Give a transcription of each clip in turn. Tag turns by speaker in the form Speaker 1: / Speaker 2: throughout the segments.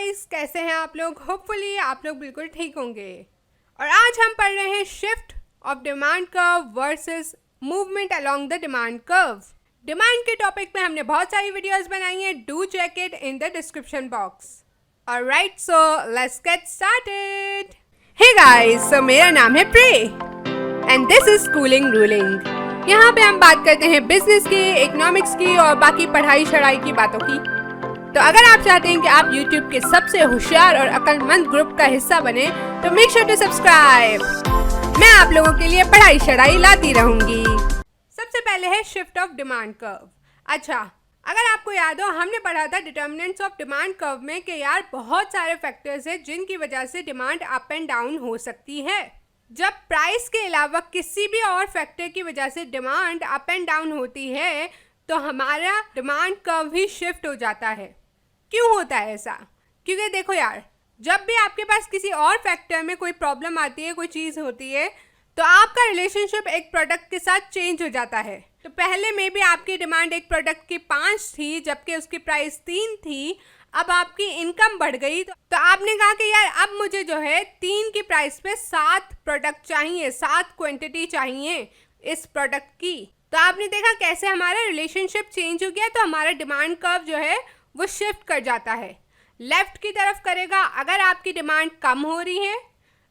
Speaker 1: Guys, कैसे हैं आप लोग? होपफुली आप लोग बिल्कुल ठीक होंगे। और आज हम पढ़ रहे हैं shift of demand curve versus movement along the demand curve. Demand के टॉपिक पे हमने बहुत सारी वीडियोस बनाई हैं, do check it in the description box. Alright, so let's get started. Hey guys, so मेरा नाम है प्रे and this is schooling ruling. यहाँ पे हम बात करते हैं बिजनेस की, इकोनॉमिक्स की और बाकी पढ़ाई शढ़ाई की बातों की। तो अगर आप चाहते हैं कि आप YouTube के सबसे होशियार और अक्लमंद ग्रुप का हिस्सा बने तो मेक श्योर टू सब्सक्राइब। मैं आप लोगों के लिए पढ़ाई शढ़ाई लाती रहूंगी। सबसे पहले है शिफ्ट ऑफ डिमांड कर्व। अच्छा, अगर आपको याद हो, हमने पढ़ा था डिटर्मिनेंट्स ऑफ डिमांड कर्व में कि यार बहुत सारे फैक्टर्स हैं जिनकी वजह से डिमांड अप एंड डाउन हो सकती है। जब प्राइस के अलावा किसी भी और फैक्टर की वजह से डिमांड अप एंड डाउन होती है तो हमारा डिमांड कर्व भी शिफ्ट हो जाता है। क्यों होता है ऐसा? क्योंकि देखो यार, जब भी आपके पास किसी और फैक्टर में कोई प्रॉब्लम आती है, कोई चीज़ होती है, तो आपका रिलेशनशिप एक प्रोडक्ट के साथ चेंज हो जाता है। तो पहले में भी आपकी डिमांड एक प्रोडक्ट की 5 थी जबकि उसकी प्राइस 3 थी। अब आपकी इनकम बढ़ गई तो आपने कहा कि यार अब मुझे जो है 3 की प्राइस पे 7 प्रोडक्ट चाहिए, 7 क्वांटिटी चाहिए इस प्रोडक्ट की। तो आपने देखा कैसे हमारा रिलेशनशिप चेंज हो गया। तो हमारा डिमांड कर्व जो है वो शिफ्ट कर जाता है। लेफ्ट की तरफ करेगा अगर आपकी डिमांड कम हो रही है,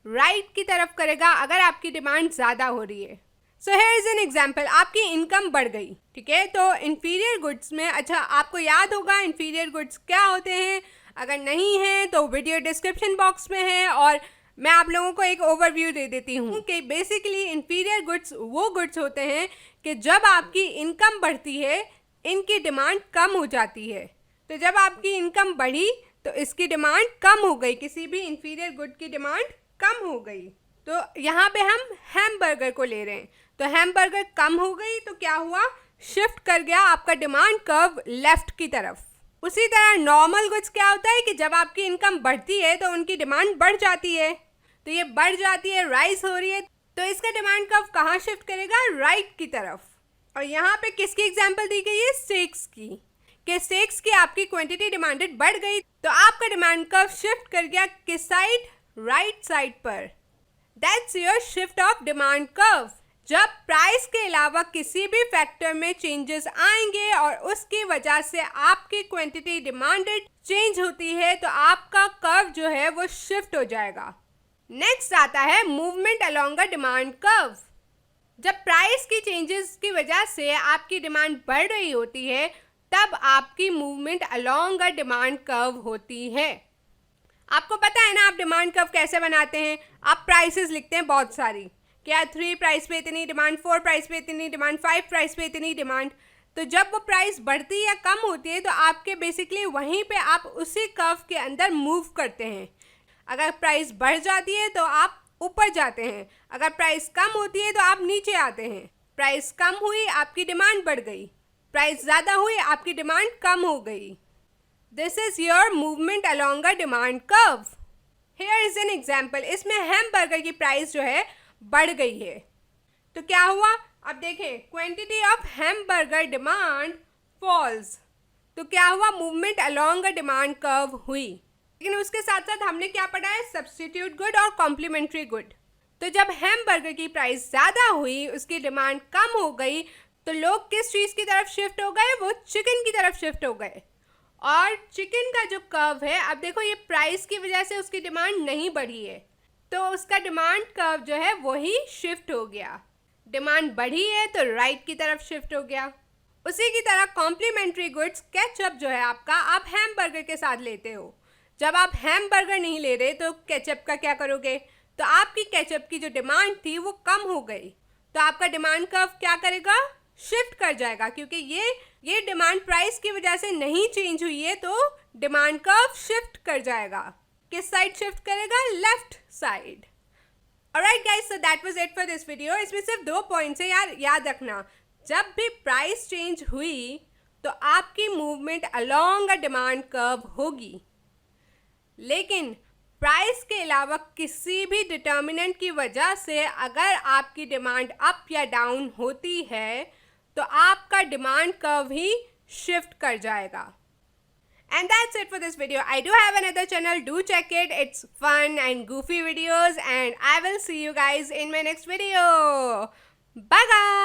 Speaker 1: राइट की तरफ करेगा अगर आपकी डिमांड ज़्यादा हो रही है। So here is an example, आपकी इनकम बढ़ गई, ठीक है। तो इन्फीरियर गुड्स में, अच्छा आपको याद होगा इन्फीरियर गुड्स क्या होते हैं? अगर नहीं है तो वीडियो डिस्क्रिप्शन बॉक्स में है और मैं आप लोगों को एक ओवरव्यू दे देती हूँ कि बेसिकली इन्फीरियर गुड्स वो गुड्स होते हैं कि जब आपकी इनकम बढ़ती है इनकी डिमांड कम हो जाती है। तो जब आपकी इनकम बढ़ी तो इसकी डिमांड कम हो गई, किसी भी इन्फीरियर गुड की डिमांड कम हो गई। तो यहाँ पे हम हैमबर्गर को ले रहे हैं, तो हैमबर्गर कम हो गई तो क्या हुआ? शिफ्ट कर गया आपका डिमांड कर्व लेफ्ट की तरफ। उसी तरह नॉर्मल गुड्स क्या होता है कि जब आपकी इनकम बढ़ती है तो उनकी डिमांड बढ़ जाती है, तो ये बढ़ जाती है, राइज हो रही है, तो इसका डिमांड कर्व कहाँ शिफ्ट करेगा? राइट की तरफ। और यहाँ पे किसकी एग्जाम्पल दी गई है? स्टेक्स की, कि स्टेक्स की आपकी क्वांटिटी डिमांडेड बढ़ गई तो आपका डिमांड कर्व शिफ्ट कर गया किस साइड? राइट साइड पर। That's your shift of demand curve. जब प्राइस के अलावा किसी भी फैक्टर में चेंजेस आएंगे और उसकी वजह से आपकी क्वांटिटी डिमांडेड चेंज होती है तो आपका कर्व जो है वो शिफ्ट हो जाएगा। नेक्स्ट आता है movement along a demand curve. जब प्राइस की चेंजेस की वजह से आपकी डिमांड बढ़ रही होती है तब आपकी movement along a demand curve होती है। आपको पता है ना आप डिमांड कर्व कैसे बनाते हैं? आप प्राइसेस लिखते हैं बहुत सारी, क्या 3 प्राइस पे इतनी डिमांड, 4 प्राइस पे इतनी डिमांड, 5 प्राइस पे इतनी डिमांड। तो जब वो प्राइस बढ़ती या कम होती है तो आपके बेसिकली वहीं पे आप उसी कर्व के अंदर मूव करते हैं। अगर प्राइस बढ़ जाती है तो आप ऊपर जाते हैं, अगर प्राइस कम होती है तो आप नीचे आते हैं। प्राइस कम हुई, आपकी डिमांड बढ़ गई, प्राइस ज़्यादा हुई, आपकी डिमांड कम हो गई। This is your movement along a demand curve. Here is an example, इसमें हैमबर्गर की प्राइस जो है बढ़ गई है तो क्या हुआ? अब देखें, quantity of hamburger demand falls, तो क्या हुआ? Movement along a demand curve हुई। लेकिन उसके साथ साथ हमने क्या पढ़ा है? सब्स्टिट्यूट गुड और कॉम्प्लीमेंट्री गुड। तो जब हैमबर्गर की प्राइस ज़्यादा हुई, उसकी डिमांड कम हो गई, तो लोग किस चीज़ की तरफ शिफ्ट हो गए? वो चिकन की तरफ शिफ्ट हो गए। और चिकन का जो कर्व है, अब देखो ये प्राइस की वजह से उसकी डिमांड नहीं बढ़ी है तो उसका डिमांड कर्व जो है वही शिफ्ट हो गया। डिमांड बढ़ी है तो राइट की तरफ शिफ्ट हो गया। उसी की तरह कॉम्प्लीमेंट्री गुड्स, केचप जो है आपका, आप हैमबर्गर के साथ लेते हो। जब आप हैमबर्गर नहीं ले रहे तो केचप का क्या करोगे? तो आपकी केचप की जो डिमांड थी वो कम हो गई तो आपका डिमांड कर्व क्या करेगा? शिफ्ट कर जाएगा, क्योंकि ये डिमांड प्राइस की वजह से नहीं चेंज हुई है तो डिमांड कर्व शिफ्ट कर जाएगा। किस साइड शिफ्ट करेगा? Left side. Alright guys, so that was it for this video. इसमें सिर्फ 2 पॉइंट्स है यार, याद रखना। जब भी प्राइस चेंज हुई तो आपकी movement along a demand curve होगी, लेकिन प्राइस के अलावा किसी भी डिटर्मिनेंट की वजह से अगर आपकी डिमांड अप या डाउन होती है तो आपका डिमांड कर्व ही शिफ्ट कर जाएगा। And that's it for this video. I do have another channel, do check it. It's fun and goofy videos, and I will see you guys in my next video. Bye guys.